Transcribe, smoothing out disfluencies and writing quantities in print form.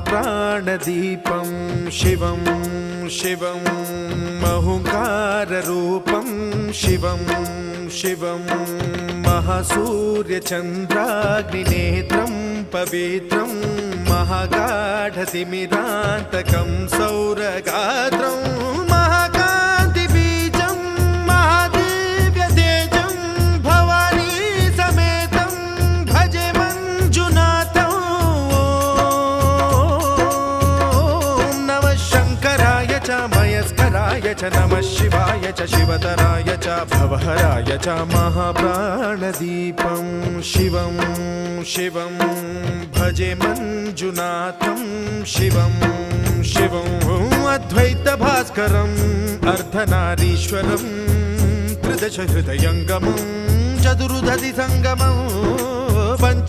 महाप्राणदीपं शिवं शिवं महुङ्काररूपं शिवं शिवं महासूर्यचन्द्राग्निनेत्रं पवित्रं महागाढतिमिरान्तकं सौरगात्रं महाकान्तिबीजं महादिव्यतेजं भवानी समेतं भजे मञ्जुनाथं। ॐ नमः शङ्कराय च मयस्कराय च नमः शिवाय च शिवतराय च भवहराय च महाप्राणदीपं शिवं शिवं भजे मञ्जुनाथं शिवं शिवं अद्वैतभास्करम् अर्धनारीश्वरं त्रिदशहृदयङ्गमं चतुर्दधिसङ्गमं